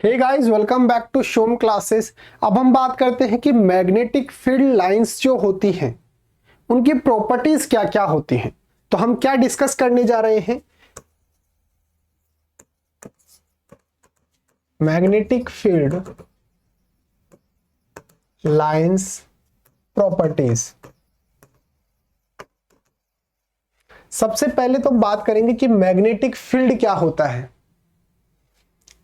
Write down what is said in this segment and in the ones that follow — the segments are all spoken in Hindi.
Hey guys, welcome back to Shom classes. अब हम बात करते हैं कि मैग्नेटिक फील्ड लाइंस जो होती हैं उनकी प्रॉपर्टीज क्या क्या होती हैं। तो हम क्या डिस्कस करने जा रहे हैं, मैग्नेटिक फील्ड लाइंस प्रॉपर्टीज। सबसे पहले तो बात करेंगे कि मैग्नेटिक फील्ड क्या होता है,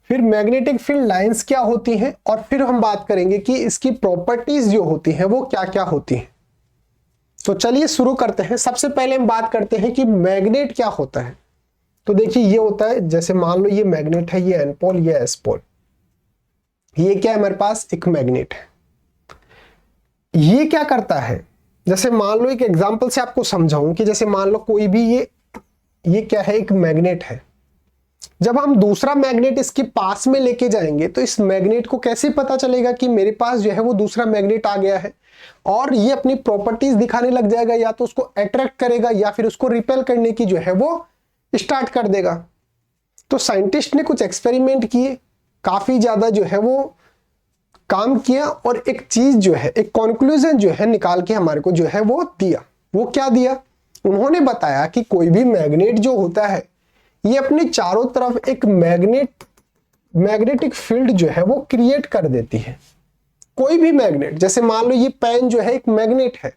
फिर मैग्नेटिक फील्ड लाइंस क्या होती हैं, और फिर हम बात करेंगे कि इसकी प्रॉपर्टीज जो होती हैं वो क्या क्या होती हैं। तो चलिए शुरू करते हैं। सबसे पहले हम बात करते हैं कि मैग्नेट क्या होता है। तो देखिए ये होता है, जैसे मान लो ये मैग्नेट है, ये एन पोल, ये एस पोल। ये क्या है, हमारे पास एक मैग्नेट है। ये क्या करता है, जैसे मान लो एक एग्जांपल से आपको समझाऊं कि जैसे मान लो कोई भी ये क्या है, एक मैग्नेट है। जब हम दूसरा मैग्नेट इसके पास में लेके जाएंगे तो इस मैग्नेट को कैसे पता चलेगा कि मेरे पास जो है वो दूसरा मैग्नेट आ गया है, और ये अपनी प्रॉपर्टीज दिखाने लग जाएगा, या तो उसको अट्रैक्ट करेगा या फिर उसको रिपेल करने की जो है वो स्टार्ट कर देगा। तो साइंटिस्ट ने कुछ एक्सपेरिमेंट किए, काफी ज्यादा जो है वो काम किया, और एक चीज जो है, एक कंक्लूजन जो है निकाल के हमारे को जो है वो दिया। वो क्या दिया, उन्होंने बताया कि कोई भी मैग्नेट जो होता है ये अपने चारों तरफ एक मैग्नेटिक फील्ड जो है वो क्रिएट कर देती है। कोई भी मैग्नेट, जैसे मान लो ये पेन जो है एक मैग्नेट है,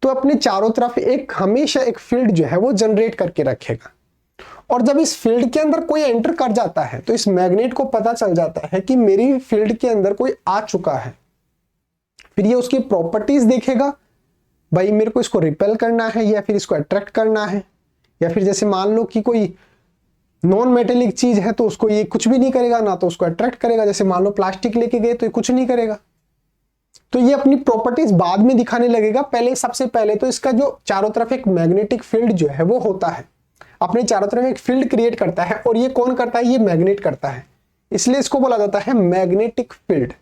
तो अपने चारों तरफ एक हमेशा एक फील्ड जो है वो जनरेट करके रखेगा। और जब इस फील्ड के अंदर कोई एंटर कर जाता है तो इस मैग्नेट को पता चल जाता है कि मेरी फील्ड के अंदर कोई आ चुका है। फिर ये उसकी प्रॉपर्टीज देखेगा, भाई मेरे को इसको रिपेल करना है या फिर इसको अट्रैक्ट करना है। या फिर जैसे मान लो कि कोई नॉन मेटेलिक चीज है तो उसको ये कुछ भी नहीं करेगा, ना तो उसको अट्रैक्ट करेगा। जैसे मान लो प्लास्टिक लेके गए तो ये कुछ नहीं करेगा। तो ये अपनी प्रॉपर्टीज बाद में दिखाने लगेगा। पहले सबसे पहले तो इसका जो चारों तरफ एक मैग्नेटिक फील्ड जो है वो होता है, अपने चारों तरफ एक फील्ड क्रिएट करता है, और ये कौन करता है, ये मैग्नेट करता है, इसलिए इसको बोला जाता है मैग्नेटिक फील्ड।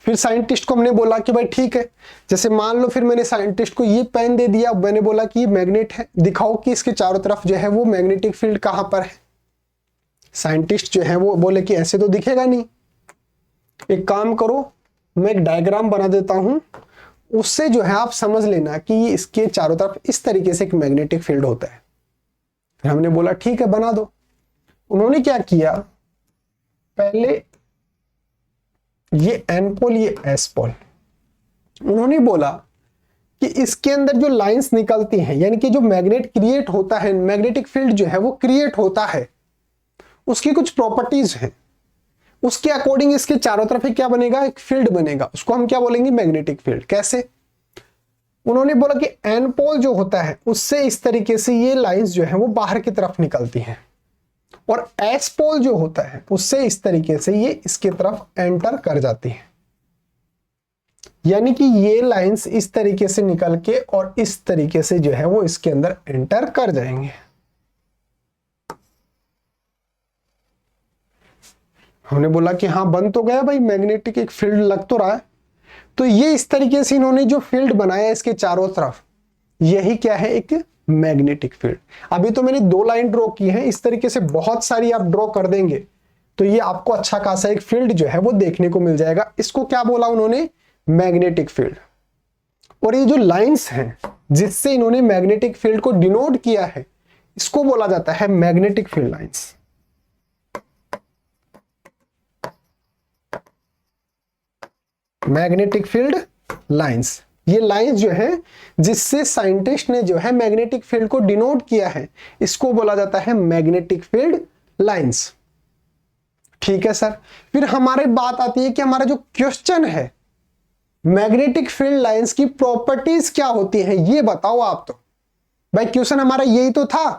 फिर साइंटिस्ट को हमने बोला कि भाई ठीक है, जैसे मान लो फिर मैंने साइंटिस्ट को ये पेन दे दिया, मैंने बोला कि ये मैग्नेट है, दिखाओ कि इसके चारों तरफ जो है वो मैग्नेटिक फील्ड कहां पर है। साइंटिस्ट जो है वो बोले कि ऐसे तो दिखेगा नहीं, एक काम करो मैं एक डायग्राम बना देता हूं, उससे जो है आप समझ लेना कि इसके चारों तरफ इस तरीके से एक मैग्नेटिक फील्ड होता है। फिर हमने बोला ठीक है बना दो। उन्होंने क्या किया, पहले ये एन पोल, ये एस पोल, उन्होंने बोला कि इसके अंदर जो लाइंस निकलती हैं, यानी कि जो मैग्नेट क्रिएट होता है, मैग्नेटिक फील्ड जो है वो क्रिएट होता है, उसकी कुछ प्रॉपर्टीज हैं। उसके अकॉर्डिंग इसके चारों तरफ क्या बनेगा, एक फील्ड बनेगा, उसको हम क्या बोलेंगे, मैग्नेटिक फील्ड। कैसे, उन्होंने बोला कि एन पोल जो होता है उससे इस तरीके से ये लाइंस जो है वो बाहर की तरफ निकलती हैं, और एस पोल जो होता है उससे इस तरीके से ये इसके तरफ एंटर कर जाती है। यानी कि ये लाइंस इस तरीके से निकल के और इस तरीके से जो है वो इसके अंदर एंटर कर जाएंगे। हमने बोला कि हाँ बन तो गया भाई, मैग्नेटिक एक फील्ड लग तो रहा है। तो ये इस तरीके से इन्होंने जो फील्ड बनाया इसके चारों तरफ, यही क्या है, एक मैग्नेटिक फील्ड। अभी तो मैंने 2 लाइन ड्रॉ की है, इस तरीके से बहुत सारी आप ड्रॉ कर देंगे तो ये आपको अच्छा खासा एक फील्ड जो है वो देखने को मिल जाएगा। इसको क्या बोला उन्होंने, मैग्नेटिक फील्ड। और ये जो लाइंस हैं जिससे इन्होंने मैग्नेटिक फील्ड को डिनोट किया है, इसको बोला जाता है magnetic field lines. Magnetic field lines, ये लाइंस जो है जिससे साइंटिस्ट ने जो है मैग्नेटिक फील्ड को डिनोट किया है, इसको बोला जाता है मैग्नेटिक फील्ड लाइंस। ठीक है सर। फिर हमारी बात आती है कि हमारा जो क्वेश्चन है, मैग्नेटिक फील्ड लाइंस की प्रॉपर्टीज क्या होती हैं, ये बताओ आप। तो भाई क्वेश्चन हमारा यही तो था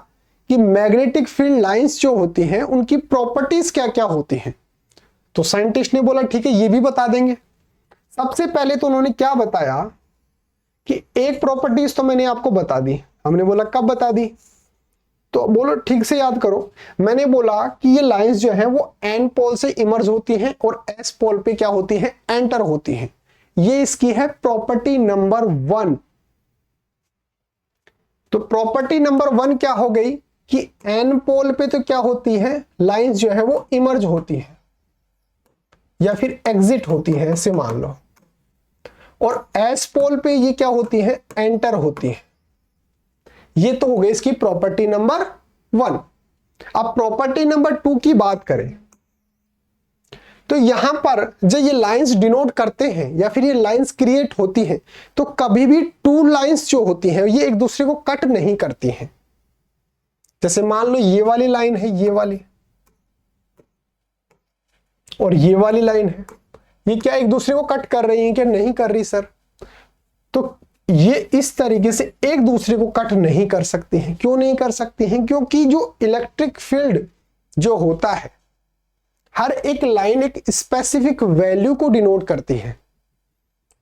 कि मैग्नेटिक फील्ड लाइंस जो होती हैं उनकी प्रॉपर्टीज क्या क्या होती हैं। तो साइंटिस्ट ने बोला ठीक है ये भी बता देंगे। सबसे पहले तो उन्होंने क्या बताया कि एक प्रॉपर्टीज तो मैंने आपको बता दी। हमने बोला कब बता दी, तो बोलो ठीक से याद करो। मैंने बोला कि ये लाइंस जो है वो एन पोल से इमर्ज होती हैं और एस पोल पे क्या होती हैं, एंटर होती हैं। ये इसकी है प्रॉपर्टी नंबर 1। तो प्रॉपर्टी नंबर 1 क्या हो गई, कि एन पोल पे तो क्या होती है, लाइंस जो है वो इमर्ज होती है या फिर एग्जिट होती है, ऐसे मान लो। और एस पोल पे ये क्या होती है, एंटर होती है। ये तो हो गई इसकी प्रॉपर्टी नंबर 1। अब प्रॉपर्टी नंबर 2 की बात करें तो यहां पर जब ये लाइंस डिनोट करते हैं या फिर ये लाइंस क्रिएट होती हैं, तो कभी भी टू लाइंस जो होती हैं ये एक दूसरे को कट नहीं करती हैं। जैसे मान लो ये वाली लाइन है, ये वाली, और ये वाली लाइन है, ये क्या एक दूसरे को कट कर रही है क्या, नहीं कर रही सर। तो ये इस तरीके से एक दूसरे को कट नहीं कर सकती हैं। क्यों नहीं कर सकती हैं, क्योंकि जो इलेक्ट्रिक फील्ड जो होता है, हर एक लाइन एक स्पेसिफिक वैल्यू को डिनोट करती है।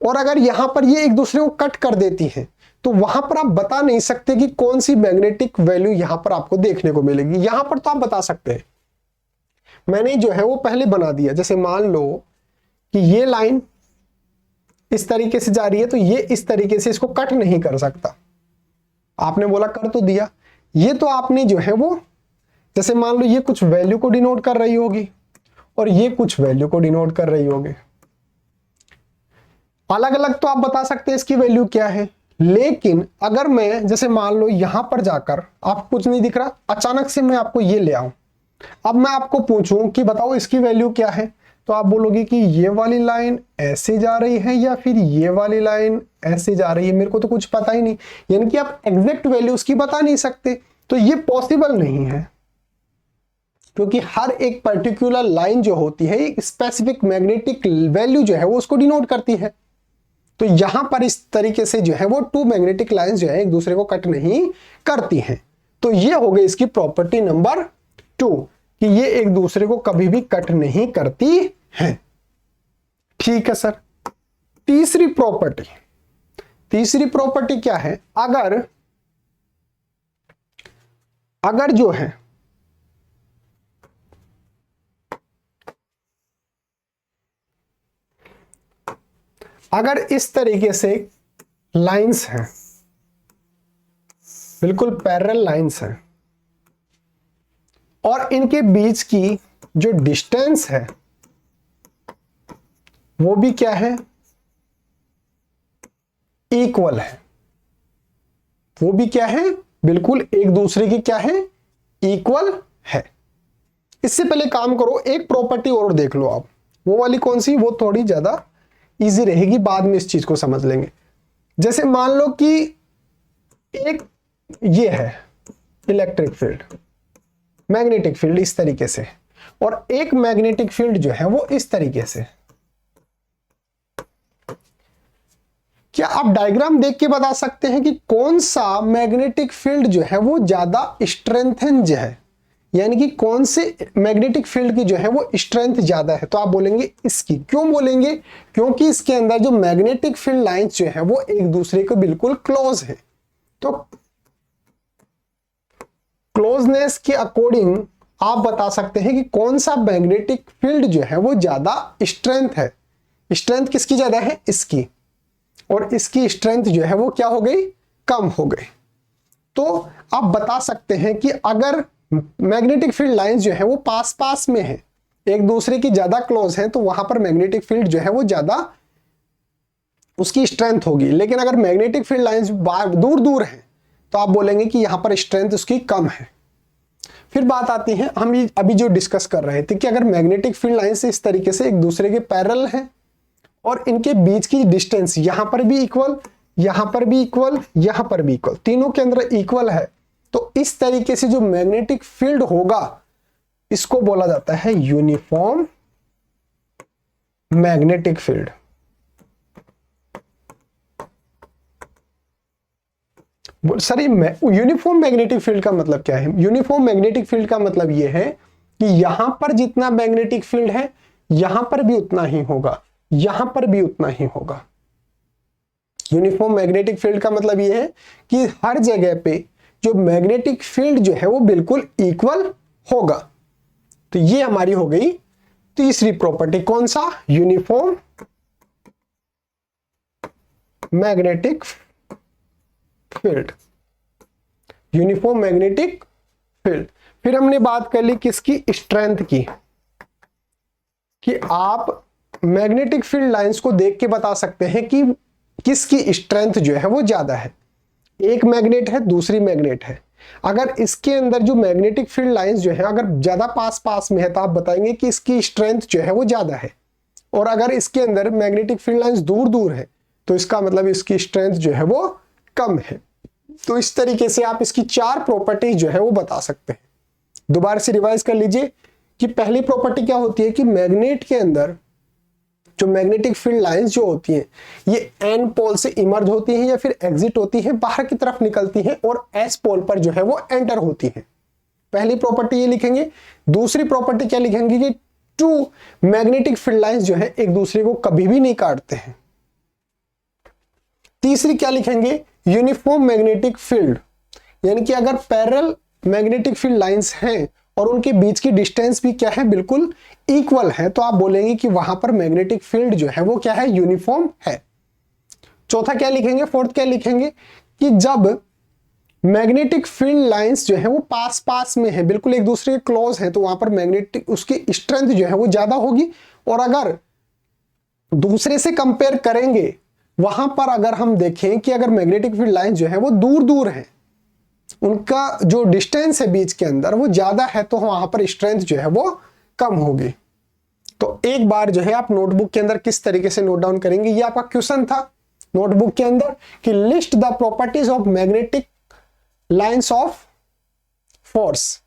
और अगर यहां पर ये एक दूसरे को कट कर देती है तो वहां पर आप बता नहीं सकते कि कौन सी मैग्नेटिक वैल्यू यहां पर आपको देखने को मिलेगी। यहां पर तो आप बता सकते हैं, मैंने जो है वो पहले बना दिया। जैसे मान लो कि ये लाइन इस तरीके से जा रही है, तो ये इस तरीके से इसको कट नहीं कर सकता। आपने बोला कर तो दिया, ये तो आपने जो है वो, जैसे मान लो ये कुछ वैल्यू को डिनोट कर रही होगी और ये कुछ वैल्यू को डिनोट कर रही होगी। अलग अलग तो आप बता सकते हैं इसकी वैल्यू क्या है, लेकिन अगर मैं जैसे मान लो यहां पर जाकर आपको कुछ नहीं दिख रहा, अचानक से मैं आपको ये ले आऊं, अब मैं आपको पूछूं कि बताओ इसकी वैल्यू क्या है, तो आप बोलोगे कि ये वाली लाइन ऐसे जा रही है या फिर ये वाली लाइन ऐसे जा रही है, मेरे को तो कुछ पता ही नहीं। यानी कि आप एग्जैक्ट वैल्यू उसकी बता नहीं सकते। तो ये पॉसिबल नहीं है, क्योंकि हर एक पर्टिकुलर लाइन जो होती है एक स्पेसिफिक मैग्नेटिक वैल्यू जो है वो उसको डिनोट करती है। तो यहां पर इस तरीके से जो है वो टू मैग्नेटिक लाइंस जो है एक दूसरे को कट नहीं करती हैं। तो ये हो गई इसकी प्रॉपर्टी नंबर 2 कि ये एक दूसरे को कभी भी कट नहीं करती हैं। ठीक है सर। तीसरी प्रॉपर्टी क्या है, अगर जो है अगर इस तरीके से लाइंस हैं, बिल्कुल पैरेलल लाइंस हैं, और इनके बीच की जो डिस्टेंस है वो भी क्या है, इक्वल है। वो भी क्या है, बिल्कुल एक दूसरे की क्या है, इक्वल है। इससे पहले काम करो, एक प्रॉपर्टी और देख लो आप। वो वाली कौन सी, वो थोड़ी ज्यादा इजी रहेगी, बाद में इस चीज को समझ लेंगे। जैसे मान लो कि एक ये है इलेक्ट्रिक फील्ड, मैग्नेटिक फील्ड इस तरीके से, और एक मैग्नेटिक फील्ड जो है वो इस तरीके से। क्या आप डायग्राम देख के बता सकते हैं कि कौन सा मैग्नेटिक फील्ड जो है वो ज्यादा स्ट्रेंथेंड है, यानी कि कौन से मैग्नेटिक फील्ड की जो है वो स्ट्रेंथ ज्यादा है। तो आप बोलेंगे इसकी। क्यों बोलेंगे, क्योंकि इसके अंदर जो मैग्नेटिक फील्ड लाइंस जो है वो एक दूसरे के बिल्कुल क्लोज है। तो क्लोजनेस के अकॉर्डिंग आप बता सकते हैं कि कौन सा मैग्नेटिक फील्ड जो है वो ज्यादा स्ट्रेंथ है। स्ट्रेंथ किसकी ज्यादा है, इसकी, और इसकी स्ट्रेंथ जो है वो क्या हो गई, कम हो गई। तो आप बता सकते हैं कि अगर मैग्नेटिक फील्ड लाइंस जो है वो पास पास में है, एक दूसरे की ज्यादा क्लोज है, तो वहां पर मैग्नेटिक फील्ड जो है वो ज्यादा उसकी स्ट्रेंथ होगी। लेकिन अगर मैग्नेटिक फील्ड लाइंस दूर दूर है तो आप बोलेंगे कि यहां पर स्ट्रेंथ उसकी कम है। फिर बात आती है, हम ये अभी जो डिस्कस कर रहे थे कि अगर मैग्नेटिक फील्ड लाइंस इस तरीके से एक दूसरे के पैरेलल हैं और इनके बीच की डिस्टेंस यहां पर भी इक्वल, यहां पर भी इक्वल, यहां पर भी इक्वल, तीनों के अंदर इक्वल है, तो इस तरीके से जो मैग्नेटिक फील्ड होगा इसको बोला जाता है uniform magnetic field. Sir uniform magnetic field का मतलब क्या है, यूनिफॉर्म मैग्नेटिक फील्ड का मतलब यह है कि यहां पर जितना मैग्नेटिक फील्ड है यहां पर भी उतना ही होगा, यहां पर भी उतना ही होगा। यूनिफॉर्म मैग्नेटिक फील्ड का मतलब यह है कि हर जगह पे जो मैग्नेटिक फील्ड जो है वो बिल्कुल इक्वल होगा। तो ये हमारी हो गई तीसरी प्रॉपर्टी, कौन सा, uniform magnetic field. Uniform magnetic field. फिर हमने बात कर ली किसकी, स्ट्रेंथ की, कि आप मैग्नेटिक फील्ड लाइंस को देख के बता सकते हैं कि किसकी स्ट्रेंथ जो है वो ज्यादा है। एक मैग्नेट है, दूसरी मैग्नेट है, अगर इसके अंदर जो मैग्नेटिक फील्ड लाइंस जो है अगर ज्यादा पास पास में है तो आप बताएंगे कि इसकी स्ट्रेंथ जो है वो ज्यादा है, और अगर इसके अंदर मैग्नेटिक फील्ड लाइंस दूर दूर है तो इसका मतलब इसकी स्ट्रेंथ जो है वो कम है। तो इस तरीके से आप इसकी 4 प्रॉपर्टीज जो है वो बता सकते हैं। दोबारा से रिवाइज कर लीजिए कि पहली प्रॉपर्टी क्या होती है कि मैग्नेट के अंदर जो मैग्नेटिक फील्ड लाइंस जो होती हैं ये एन पोल से इमर्ज होती हैं या फिर एग्जिट होती हैं, बाहर की तरफ निकलती हैं, और एस पोल पर जो है वो एंटर होती हैं। पहली प्रॉपर्टी ये लिखेंगे। दूसरी प्रॉपर्टी क्या लिखेंगे कि 2 मैग्नेटिक फील्ड लाइंस जो है एक दूसरे को कभी भी नहीं काटते हैं। तीसरी क्या लिखेंगे, यूनिफॉर्म मैग्नेटिक फील्ड, यानी कि अगर पैरेलल मैग्नेटिक फील्ड लाइंस हैं और उनके बीच की डिस्टेंस भी क्या है, बिल्कुल इक्वल है, तो आप बोलेंगे कि वहां पर मैग्नेटिक फील्ड जो है वो क्या है, यूनिफॉर्म है। चौथा क्या लिखेंगे, फोर्थ क्या लिखेंगे कि जब मैग्नेटिक फील्ड लाइंस जो है वो पास पास में है, बिल्कुल एक दूसरे के क्लोज है, तो वहां पर मैग्नेटिक उसकी स्ट्रेंथ जो है वो ज्यादा होगी। और अगर दूसरे से कंपेयर करेंगे वहां पर अगर हम देखें कि अगर मैग्नेटिक फील्ड लाइंस जो है वो दूर दूर है, उनका जो डिस्टेंस है बीच के अंदर वो ज्यादा है, तो वहां पर स्ट्रेंथ जो है वो कम होगी। तो एक बार जो है आप नोटबुक के अंदर किस तरीके से नोट डाउन करेंगे, ये आपका क्वेश्चन था नोटबुक के अंदर कि list the properties of magnetic lines of force.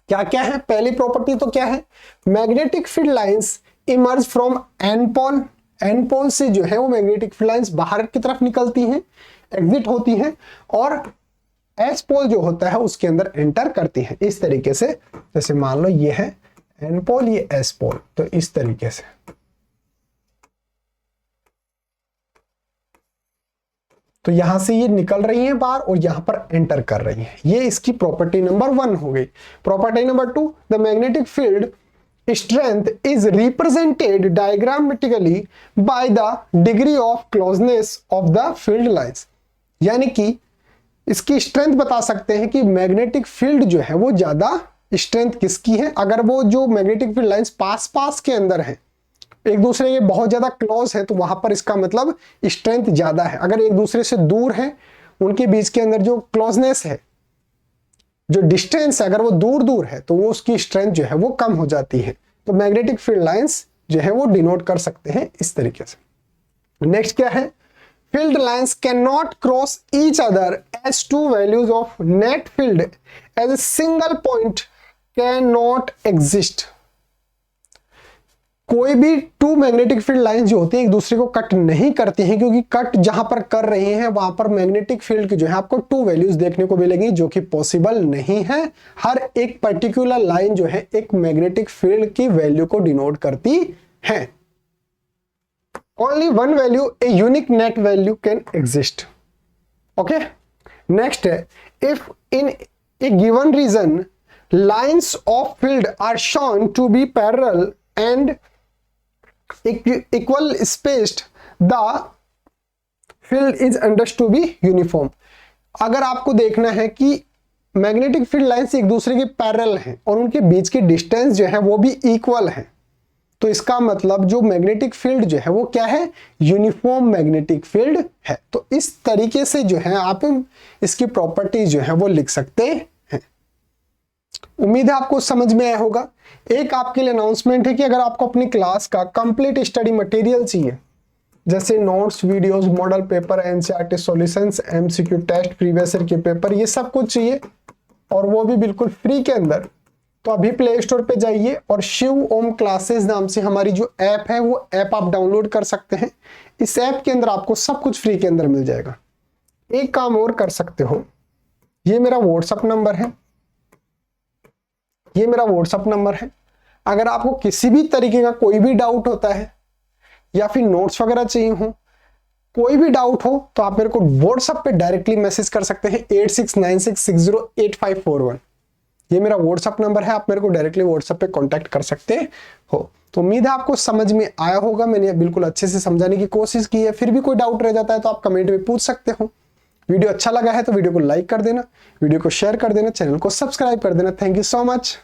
क्या क्या है, पहली प्रॉपर्टी तो क्या है, magnetic field lines emerge from N pole, N pole से जो है वो मैग्नेटिक फील्ड लाइंस बाहर की तरफ निकलती हैं, एग्जिट होती हैं, और एस पोल जो होता है उसके अंदर एंटर करती हैं। इस तरीके से, जैसे मान लो ये है एन पोल, ये एस पोल, तो इस तरीके से। तो यहां से ये निकल रही हैं बाहर और यहां पर एंटर कर रही हैं। ये इसकी प्रॉपर्टी नंबर 1 हो गई। Property number 2, the magnetic field strength is represented diagrammatically by the degree of closeness of the field lines, यानी कि इसकी स्ट्रेंथ बता सकते हैं कि मैग्नेटिक फील्ड जो है वो ज्यादा स्ट्रेंथ किसकी है, अगर वो जो मैग्नेटिक फील्ड लाइंस पास पास के अंदर है, एक दूसरे के बहुत ज्यादा क्लोज है, तो वहां पर इसका मतलब स्ट्रेंथ ज्यादा है। अगर एक दूसरे से दूर है, उनके बीच के अंदर जो क्लोजनेस है, जो डिस्टेंस है, अगर वो दूर दूर है तो वो उसकी स्ट्रेंथ जो है वो कम हो जाती है। तो मैग्नेटिक फील्ड लाइंस जो है वो डिनोट कर सकते हैं इस तरीके से। नेक्स्ट क्या है, field lines can not cross each other as 2 values of net field as a single point can not exist. कोई भी 2 मैग्नेटिक फील्ड लाइंस जो होती है एक दूसरे को कट नहीं करती हैं, क्योंकि कट जहां पर कर रहे हैं वहां पर मैग्नेटिक फील्ड की जो है आपको 2 वैल्यूज देखने को मिलेंगी, जो कि पॉसिबल नहीं है। हर एक पर्टिकुलर लाइन जो है एक मैग्नेटिक फील्ड की वैल्यू को डिनोट करती है। Only 1 value, a unique net value can exist. Okay, next है, if in a given region lines of field are shown to be parallel and equal spaced, the field is understood to be uniform। अगर आपको देखना है कि मैग्नेटिक फील्ड लाइंस एक दूसरे के पैरेलल हैं और उनके बीच की डिस्टेंस जो है वो भी इक्वल है, तो इसका मतलब जो मैग्नेटिक फील्ड जो है वो क्या है, यूनिफॉर्म मैग्नेटिक फील्ड है। तो इस तरीके से जो है आप इसकी प्रॉपर्टी जो है वो लिख सकते हैं। उम्मीद है आपको समझ में आया होगा। एक आपके लिए अनाउंसमेंट है कि अगर आपको अपनी क्लास का कंप्लीट स्टडी मटेरियल चाहिए, जैसे notes, videos, model paper, NCERT solutions, MCQ test, previous year के पेपर, ये सब कुछ चाहिए और वो भी बिल्कुल फ्री के अंदर, तो अभी प्ले स्टोर पे जाइए और शिव ओम क्लासेस नाम से हमारी जो ऐप है वो ऐप आप डाउनलोड कर सकते हैं। इस ऐप के अंदर आपको सब कुछ फ्री के अंदर मिल जाएगा। एक काम और कर सकते हो, ये मेरा व्हाट्सएप नंबर है, ये मेरा व्हाट्सएप नंबर है। अगर आपको किसी भी तरीके का कोई भी डाउट होता है या फिर नोट्स वगैरह चाहिए हो, कोई भी डाउट हो, तो आप मेरे को व्हाट्सएप पे डायरेक्टली मैसेज कर सकते हैं 8696608541। ये मेरा व्हाट्सएप नंबर है, आप मेरे को डायरेक्टली व्हाट्सएप पे कांटेक्ट कर सकते हो। तो उम्मीद है आपको समझ में आया होगा, मैंने बिल्कुल अच्छे से समझाने की कोशिश की है। फिर भी कोई डाउट रह जाता है तो आप कमेंट में पूछ सकते हो। वीडियो अच्छा लगा है तो वीडियो को लाइक कर देना, वीडियो को शेयर कर देना, चैनल को सब्सक्राइब कर देना। Thank you so much.